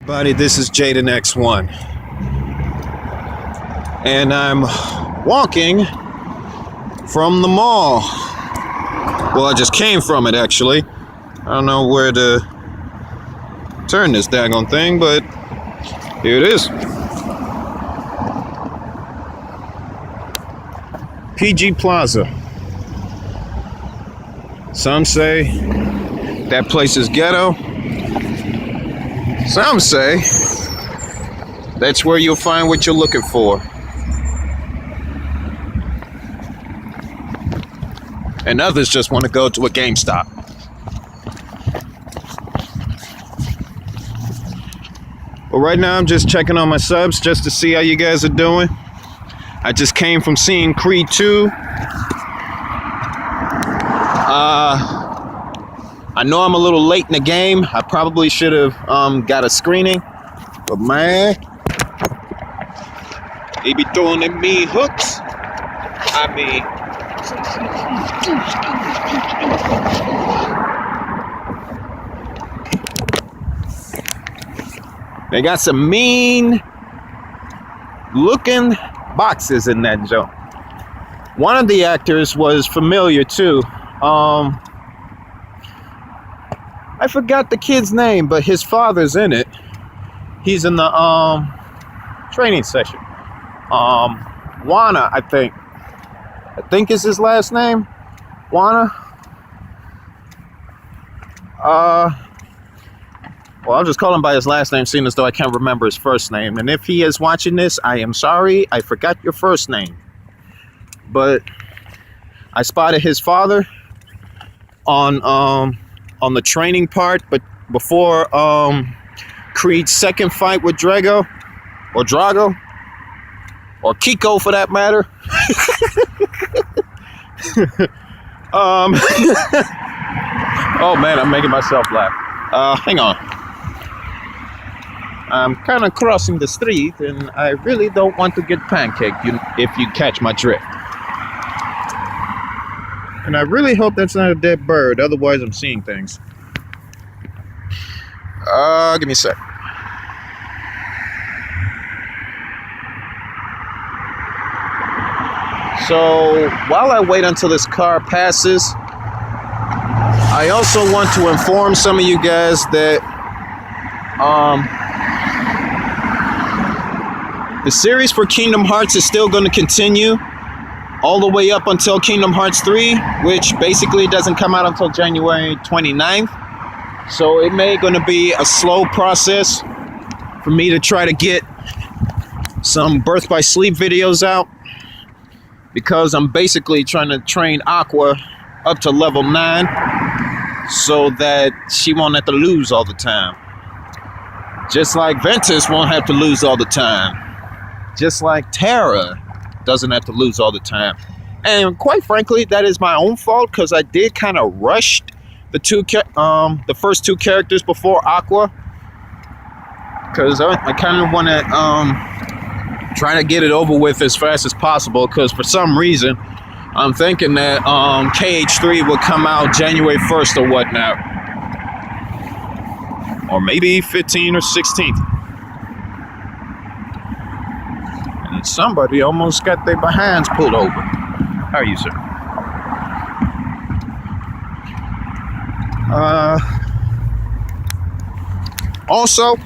Buddy, this is Jaden X1, and I'm walking from the mall. Well, I just came from it, actually. I don't know where to turn this daggone thing, but here it is. PG Plaza. Some say that place is ghetto. Some say that's where you'll find what you're looking for. And others just want to go to a GameStop. But right now I'm just checking on my subs just to see how you guys are doing. I just came from seeing Creed 2. I know I'm a little late in the game. I probably should have got a screening, but man, they be throwing at me hooks. I mean, they got some mean looking boxes in that joint. One of the actors was familiar too. I forgot the kid's name, but his father's in it. He's in the training session. Wana, I think is his last name. Wana. Well, I'll just call him by his last name, seeing as though I can't remember his first name. And if he is watching this, I am sorry, I forgot your first name. But I spotted his father on the training part, but before Creed's second fight with Drago, or Kiko for that matter. Oh man, I'm making myself laugh. Hang on. I'm kind of crossing the street, and I really don't want to get pancaked if you catch my drift. And I really hope that's not a dead bird, otherwise I'm seeing things. Give me a sec. So, while I wait until this car passes, I also want to inform some of you guys that the series for Kingdom Hearts is still going to continue all the way up until Kingdom Hearts 3, which basically doesn't come out until January 29th. So it may going to be a slow process for me to try to get some Birth by Sleep videos out, because I'm basically trying to train Aqua up to level 9 so that she won't have to lose all the time. Just like Ventus won't have to lose all the time. Just like Terra doesn't have to lose all the time. And quite frankly, that is my own fault, because I did kind of rush the first two characters before Aqua, because I kind of want to try to get it over with as fast as possible, because for some reason I'm thinking that KH3 will come out January 1st or whatnot, or maybe 15th or 16th. And somebody almost got their behinds pulled over. How are you, sir? Also,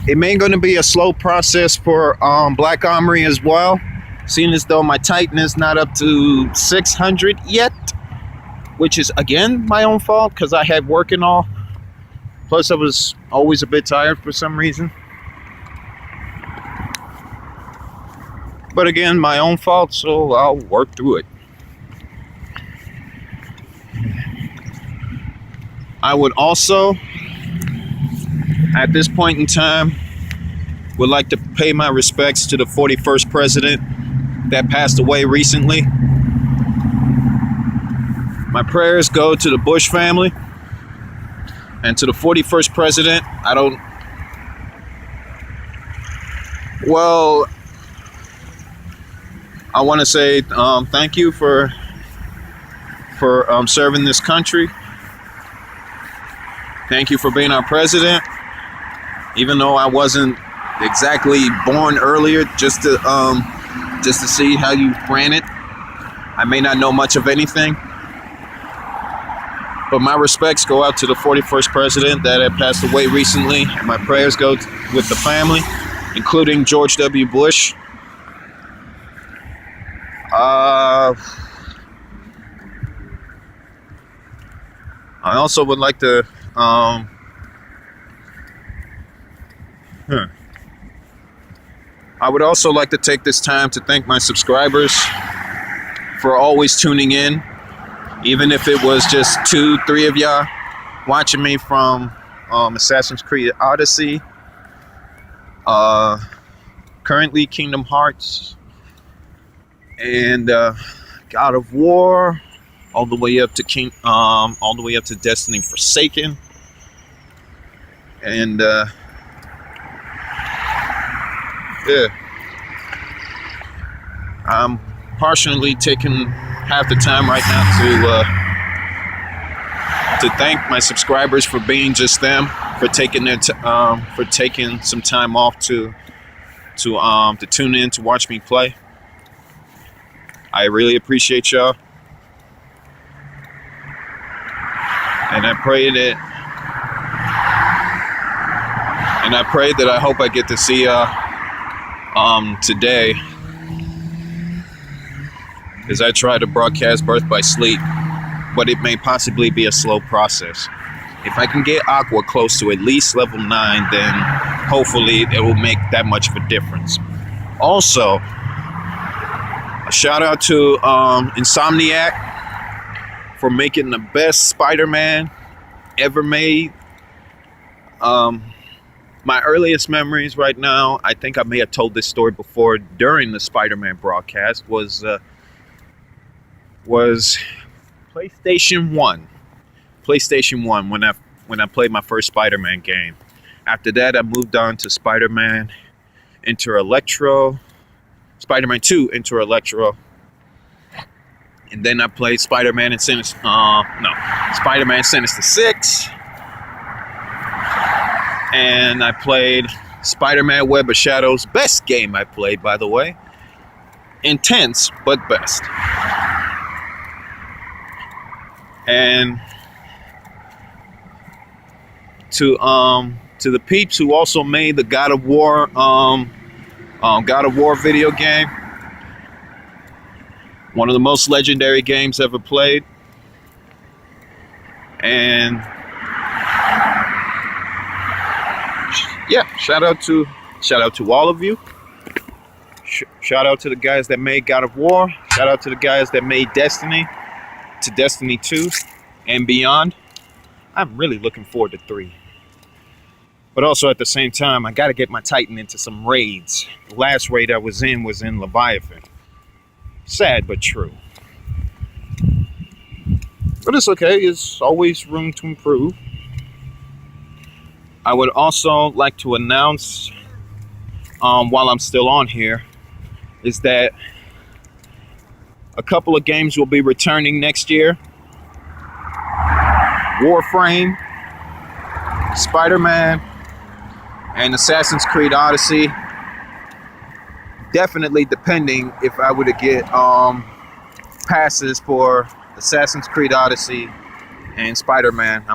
it may going to be a slow process for Black Armory as well, seeing as though my Titan is not up to 600 yet, which is again my own fault, because I had work and all. Plus I was always a bit tired for some reason. But again, my own fault, so I'll work through it. I would also, at this point in time, would like to pay my respects to the 41st president that passed away recently. My prayers go to the Bush family and to the 41st president. I want to say thank you for serving this country. Thank you for being our president. Even though I wasn't exactly born earlier, just to see how you ran it. I may not know much of anything, but my respects go out to the 41st president that had passed away recently, and my prayers go with the family, including George W. Bush. I also would like to I would also like to take this time to thank my subscribers for always tuning in, even if it was just 2-3 of y'all watching me from Assassin's Creed Odyssey, currently Kingdom Hearts, and God of War, all the way up to Destiny Forsaken, and I'm partially taking half the time right now to thank my subscribers for being just them, for taking some time off to tune in to watch me play. I really appreciate y'all, and I pray that I hope I get to see y'all today, as I try to broadcast Birth by Sleep, but it may possibly be a slow process. If I can get Aqua close to at least level 9, then hopefully it will make that much of a difference. Also, a shout out to Insomniac for making the best Spider-Man ever made. My earliest memories right now, I think I may have told this story before during the Spider-Man broadcast, was PlayStation 1. PlayStation 1 when I played my first Spider-Man game. After that, I moved on to Spider-Man Enter Electro, Spider-Man 2 Enter Electro, and then I played Spider-Man Sinister 6. And I played Spider-Man Web of Shadows. Best game I played, by the way. Intense, but best. And to the peeps who also made the God of War video game, one of the most legendary games ever played. And yeah, shout out to all of you. Shout out to the guys that made God of War. Shout out to the guys that made Destiny, to Destiny 2 and beyond. I'm really looking forward to 3. But also at the same time, I got to get my Titan into some raids. The last raid I was in Leviathan. Sad but true. But it's okay. There's always room to improve. I would also like to announce, while I'm still on here, is that a couple of games will be returning next year. Warframe, Spider-Man, and Assassin's Creed Odyssey. Definitely depending if I were to get passes for Assassin's Creed Odyssey and Spider-Man.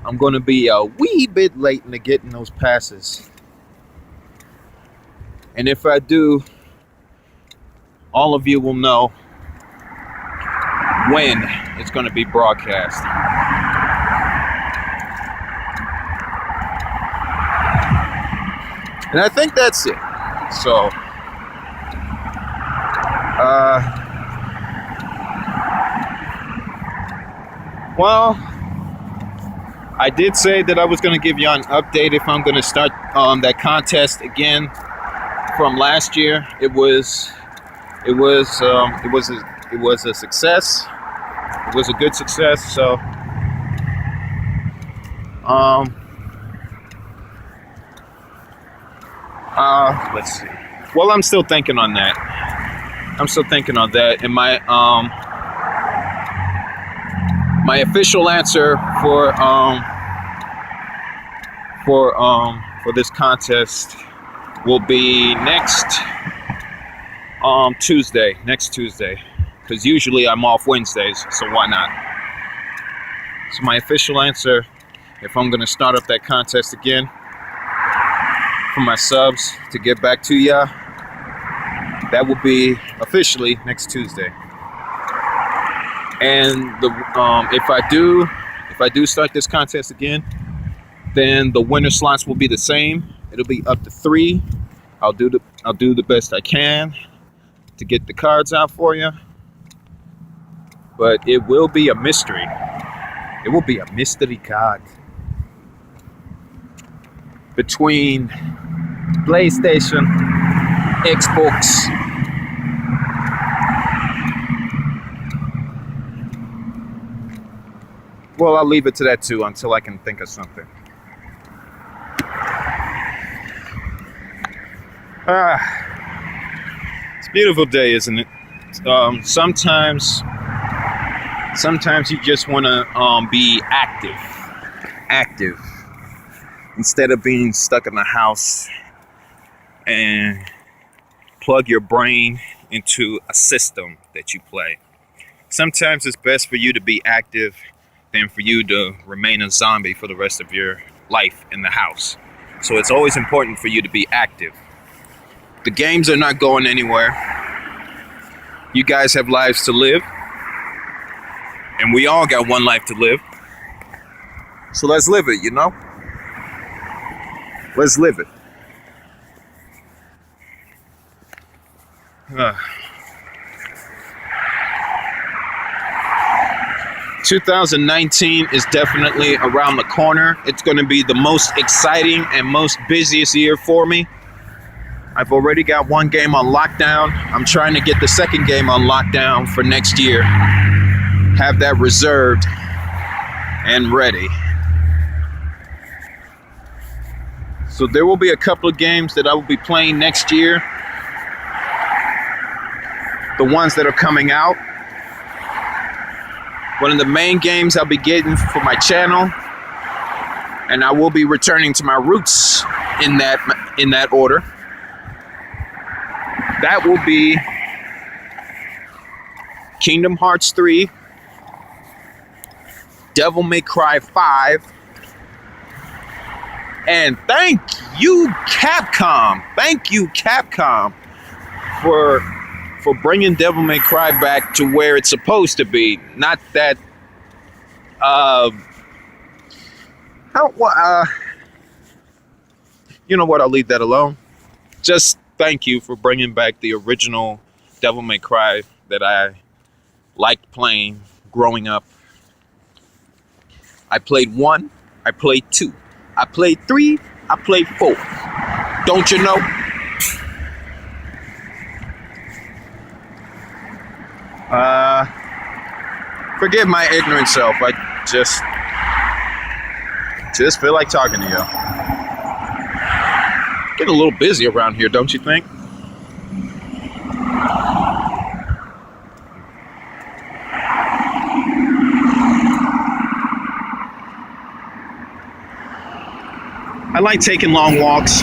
I'm going to be a wee bit late into getting those passes. And if I do, all of you will know when it's going to be broadcast. And I think that's it. So, well, I did say that I was going to give you an update if I'm going to start that contest again from last year. It was a success. It was a good success. So, let's see. Well, I'm still thinking on that. And My official answer for this contest will be next Tuesday. Next Tuesday, because usually I'm off Wednesdays, so why not? So my official answer, if I'm gonna start up that contest again for my subs to get back to ya, that will be officially next Tuesday. And if I do start this contest again, then the winner slots will be the same. It'll be up to 3. I'll do the best I can to get the cards out for you, but it will be a mystery. It will be a mystery card between PlayStation, Xbox, well, I'll leave it to that too until I can think of something. It's a beautiful day, isn't it? Sometimes you just want to be active instead of being stuck in the house and plug your brain into a system that you play. Sometimes it's best for you to be active than for you to remain a zombie for the rest of your life in the house. So it's always important for you to be active. The games are not going anywhere. You guys have lives to live, and we all got one life to live. So let's live it, you know? Let's live it. 2019 is definitely around the corner. It's going to be the most exciting and most busiest year for me. I've already got one game on lockdown. I'm trying to get the second game on lockdown for next year. Have that reserved and ready. So there will be a couple of games that I will be playing next year. The ones that are coming out. One of the main games I'll be getting for my channel, and I will be returning to my roots in that order. That will be Kingdom Hearts 3, Devil May Cry 5, and thank you Capcom. Thank you Capcom for bringing Devil May Cry back to where it's supposed to be. Not that you know what, I'll leave that alone. Just thank you for bringing back the original Devil May Cry that I liked playing growing up. I played 1, I played 2, I played 3, I played 4. Don't you know? Forgive my ignorant self. I just feel like talking to you. Get a little busy around here, don't you think? I like taking long walks.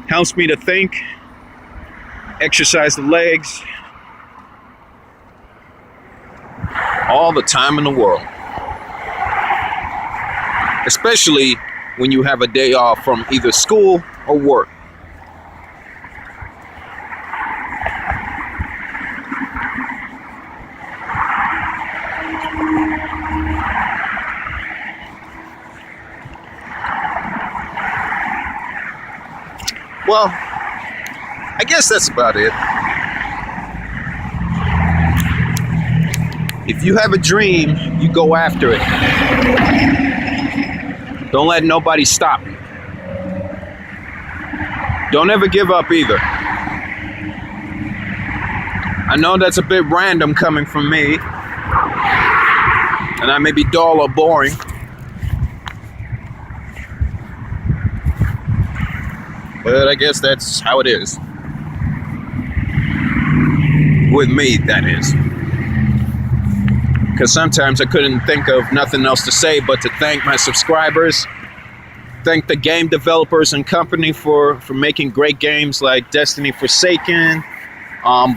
Helps me to think, exercise the legs. All the time in the world. Especially when you have a day off from either school or work. Well, I guess that's about it. If you have a dream, you go after it. Don't let nobody stop you. Don't ever give up either. I know that's a bit random coming from me, and I may be dull or boring. But I guess that's how it is. With me, that is. because sometimes I couldn't think of nothing else to say but to thank my subscribers, thank the game developers and company for making great games like Destiny Forsaken,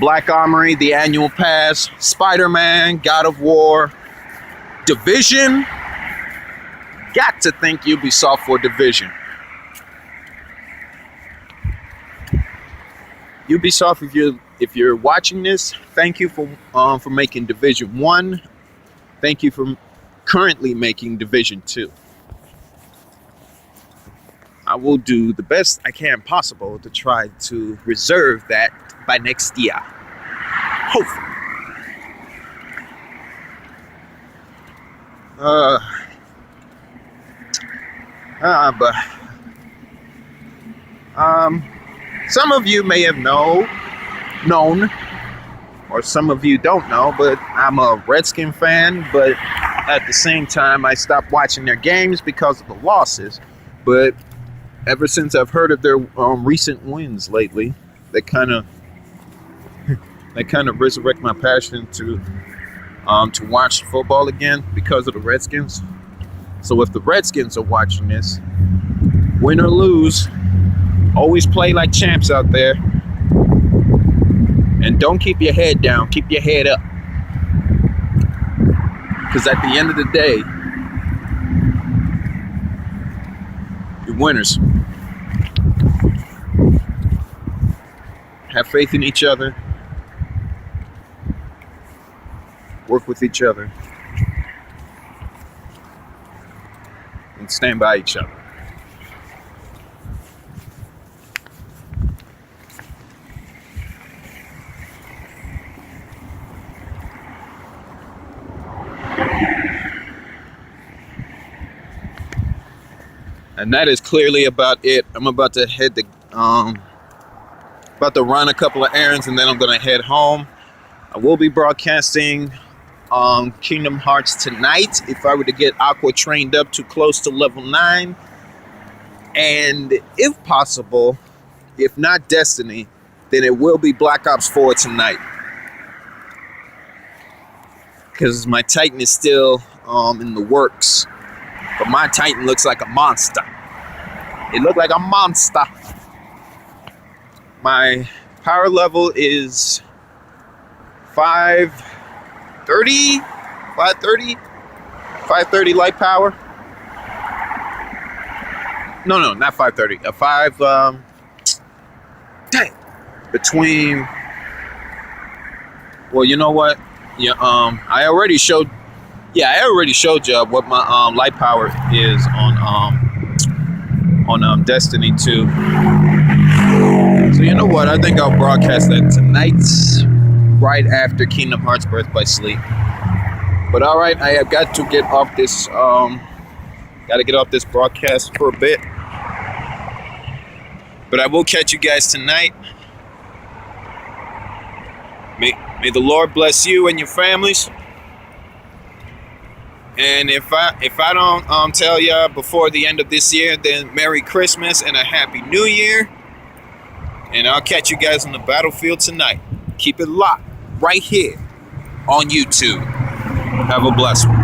Black Armory, the Annual Pass, Spider-Man, God of War, Division. Got to thank Ubisoft for Division. Ubisoft, if you're watching this, thank you for making Division 1. Thank you for currently making Division 2. I will do the best I can possible to try to reserve that by next year. Hopefully. But some of you may have known, or some of you don't know, but I'm a Redskin fan, but at the same time I stopped watching their games because of the losses. But ever since I've heard of their recent wins lately, they kind of resurrect my passion to watch football again because of the Redskins. So if the Redskins are watching this, win or lose, always play like champs out there. And don't keep your head down, keep your head up. Because at the end of the day, you're winners. Have faith in each other. Work with each other. And stand by each other. And that is clearly about it. I'm about to run a couple of errands, and then I'm gonna head home. I will be broadcasting Kingdom Hearts tonight if I were to get Aqua trained up to close to level 9. And if possible, if not Destiny, then it will be Black Ops 4 tonight. Because my Titan is still in the works. But my Titan looks like a monster. It looked like a monster. My power level is 530 light power. No, not 530. Between. Well, you know what? Yeah. I already showed you what my light power is on Destiny 2. So you know what? I think I'll broadcast that tonight, right after Kingdom Hearts Birth by Sleep. But all right, I have got to get off this. Broadcast for a bit. But I will catch you guys tonight. May the Lord bless you and your families. And if I don't tell ya before the end of this year, then Merry Christmas and a Happy New Year. And I'll catch you guys on the battlefield tonight. Keep it locked right here on YouTube. Have a blessed one.